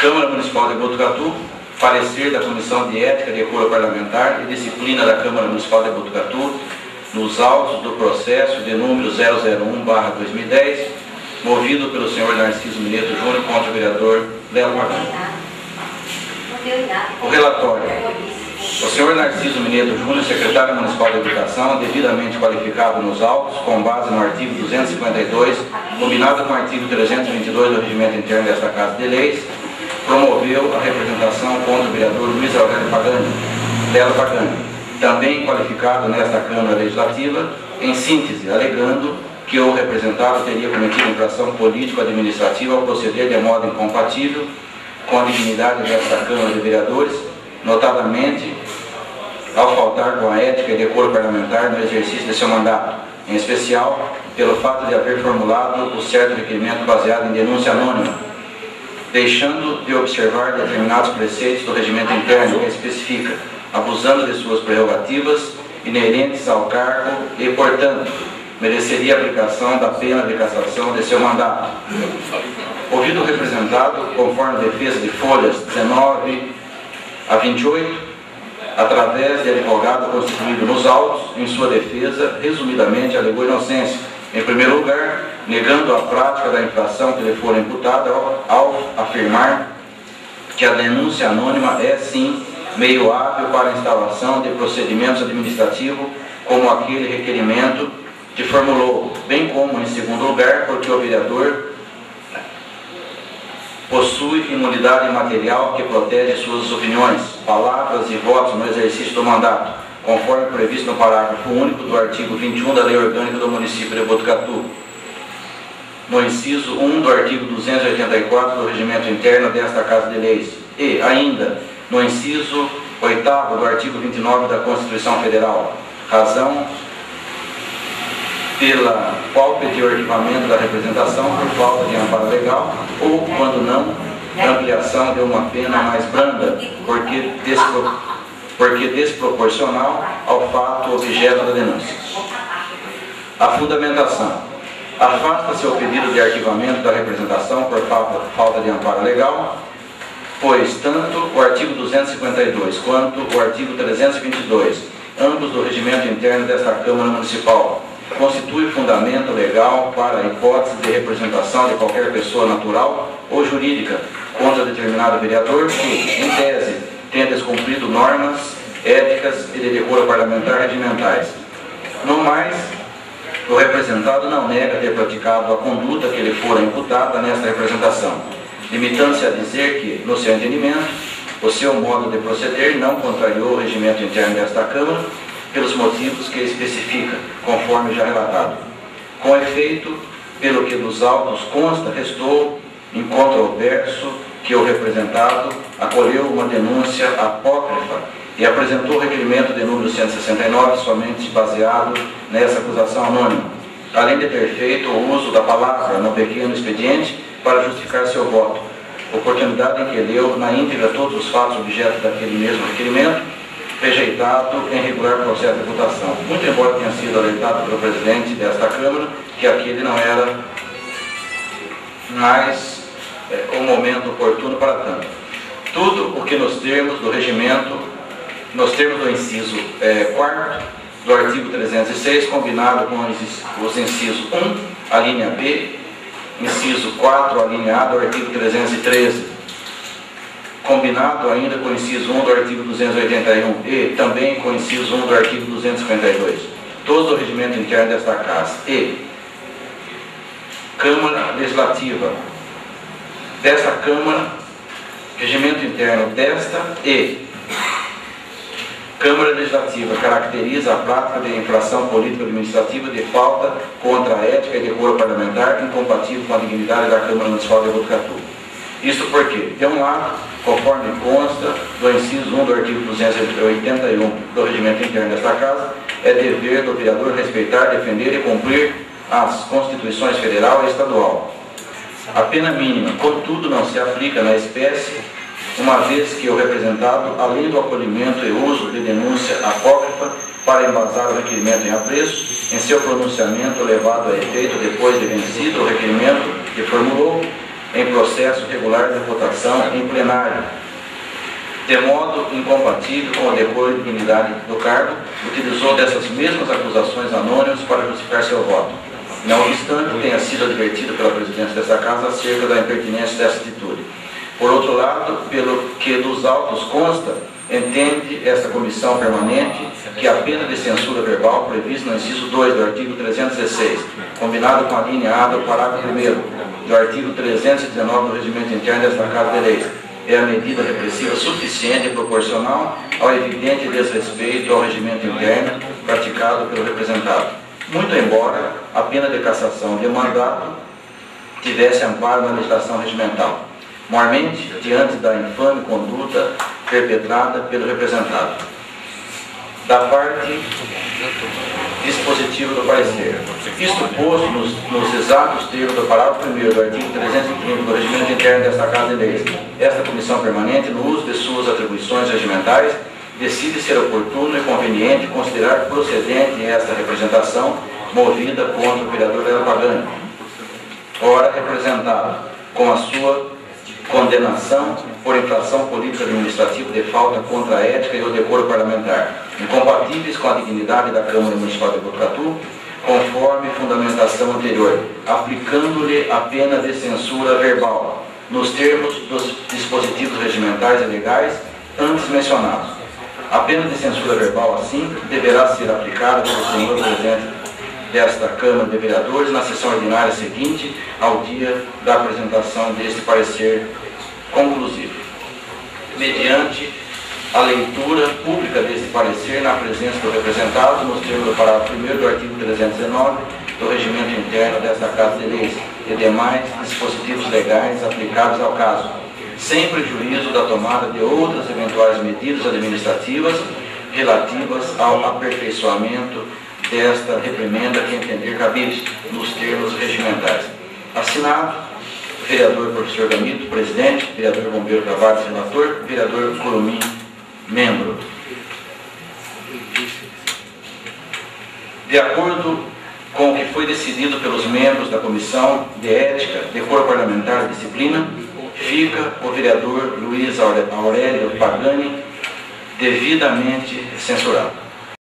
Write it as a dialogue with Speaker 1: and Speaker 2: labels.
Speaker 1: Câmara Municipal de Botucatu, parecer da Comissão de Ética, Decoro Parlamentar e Disciplina da Câmara Municipal de Botucatu, nos autos do processo de número 001/2010, movido pelo senhor Narciso Mineto Júnior contra o vereador Lelo Pagani. O relatório. O senhor Narciso Mineto Júnior, secretário municipal de Educação, devidamente qualificado nos autos, com base no artigo 252, combinado com o artigo 322 do Regimento Interno desta Casa de Leis, promoveu a representação contra o vereador Luiz Aurélio Lelo Pagani, também qualificado nesta Câmara Legislativa, em síntese, alegando que o representado teria cometido infração político-administrativa ao proceder de modo incompatível com a dignidade desta Câmara de Vereadores, notadamente ao faltar com a ética e decoro parlamentar no exercício de seu mandato, em especial pelo fato de haver formulado o certo requerimento baseado em denúncia anônima, deixando de observar determinados preceitos do regimento interno que especifica, abusando de suas prerrogativas inerentes ao cargo e, portanto, mereceria a aplicação da pena de cassação de seu mandato. Ouvido o representado, conforme a defesa de folhas 19 a 28, através de advogado constituído nos autos, em sua defesa, resumidamente, alegou inocência. Em primeiro lugar, negando a prática da infração que lhe for imputada ao afirmar que a denúncia anônima é, sim, meio hábil para a instalação de procedimentos administrativos como aquele requerimento que formulou, bem como, em segundo lugar, porque o vereador possui imunidade material que protege suas opiniões, palavras e votos no exercício do mandato, conforme previsto no parágrafo único do artigo 21 da Lei Orgânica do Município de Botucatu, no inciso 1 do artigo 284 do Regimento Interno desta Casa de Leis, e, ainda, no inciso 8º do artigo 29 da Constituição Federal, razão pela qual pediu o arquivamento da representação por falta de amparo legal ou, quando não, ampliação de uma pena mais branda, porque desproporcional ao fato objeto da denúncia. A fundamentação. Afasta-se o pedido de arquivamento da representação por falta de amparo legal, pois tanto o artigo 252 quanto o artigo 322, ambos do regimento interno desta Câmara Municipal, constitui fundamento legal para a hipótese de representação de qualquer pessoa natural ou jurídica contra determinado vereador que, em tese, tenha descumprido normas éticas e de decoro parlamentar regimentais. No mais, o representado não nega ter praticado a conduta que lhe fora imputada nesta representação, limitando-se a dizer que, no seu entendimento, o seu modo de proceder não contrariou o regimento interno desta Câmara, pelos motivos que especifica, conforme já relatado. Com efeito, pelo que dos autos consta, restou incontroverso que o representado acolheu uma denúncia apócrifa e apresentou o requerimento de número 169 somente baseado nessa acusação anônima, além de ter feito o uso da palavra no pequeno expediente para justificar seu voto, oportunidade em que leu na íntegra todos os fatos objeto daquele mesmo requerimento, rejeitado em regular processo de votação, muito embora tenha sido alertado pelo presidente desta Câmara que aquele não era mais o momento oportuno para tanto. Tudo o que nos termos do regimento, nos termos do inciso 4º do artigo 306, combinado com os incisos 1, a linha B, inciso 4, a linha A do artigo 313, combinado ainda com o inciso 1 do artigo 281 e também com o inciso 1 do artigo 252, todos do regimento interno desta Casa, e Câmara Legislativa desta Câmara, regimento interno desta e Câmara Legislativa caracteriza a prática de infração político-administrativa de falta contra a ética e decoro parlamentar incompatível com a dignidade da Câmara Municipal de Botucatu. Isto porque, de um lado, conforme consta do inciso 1 do artigo 281 do regimento interno desta Casa, é dever do vereador respeitar, defender e cumprir as Constituições Federal e Estadual. A pena mínima, contudo, não se aplica na espécie, uma vez que o representado, além do acolhimento e uso de denúncia apócrifa para embasar o requerimento em apreço, em seu pronunciamento levado a efeito depois de vencido o requerimento que formulou, em processo regular de votação em plenário, de modo incompatível com o decoro e dignidade do cargo, utilizou dessas mesmas acusações anônimas para justificar seu voto. Não obstante, tenha sido advertido pela presidência desta Casa acerca da impertinência dessa atitude. Por outro lado, pelo que dos autos consta, entende esta comissão permanente que a pena de censura verbal prevista no inciso 2 do artigo 316, combinado com a linha A do parágrafo 1º do artigo 319 do Regimento Interno desta Casa de Leis, é a medida repressiva suficiente e proporcional ao evidente desrespeito ao regimento interno praticado pelo representado, muito embora a pena de cassação de mandato tivesse amparo na legislação regimental, mormente diante da infame conduta perpetrada pelo representado. Da parte dispositivo do parecer. Isto posto nos exatos termos do parágrafo 1º do artigo 330 do Regimento Interno desta Casa de Leis, esta comissão permanente, no uso de suas atribuições regimentais, decide ser oportuno e conveniente considerar procedente esta representação movida contra o vereador Hélio Pagani, ora representado com a sua condenação por infração política administrativa de falta contra a ética e o decoro parlamentar, incompatíveis com a dignidade da Câmara Municipal de Botucatu, conforme fundamentação anterior, aplicando-lhe a pena de censura verbal, nos termos dos dispositivos regimentais e legais antes mencionados. A pena de censura verbal, assim, deverá ser aplicada pelo senhor presidente desta Câmara de Vereadores na sessão ordinária seguinte ao dia da apresentação deste parecer conclusivo, mediante a leitura pública deste parecer na presença do representado, nos termos do parágrafo 1º do artigo 319 do Regimento Interno desta Casa de Leis e demais dispositivos legais aplicados ao caso, sem prejuízo da tomada de outras eventuais medidas administrativas relativas ao aperfeiçoamento desta reprimenda que entender cabível nos termos regimentais. Assinado, vereador professor Gamito, presidente, vereador Bombeiro Tavares, relator, vereador Curumim, membro. De acordo com o que foi decidido pelos membros da Comissão de Ética, Decoro Parlamentar e Disciplina, fica o vereador Luiz Aurélio Pagani devidamente censurado.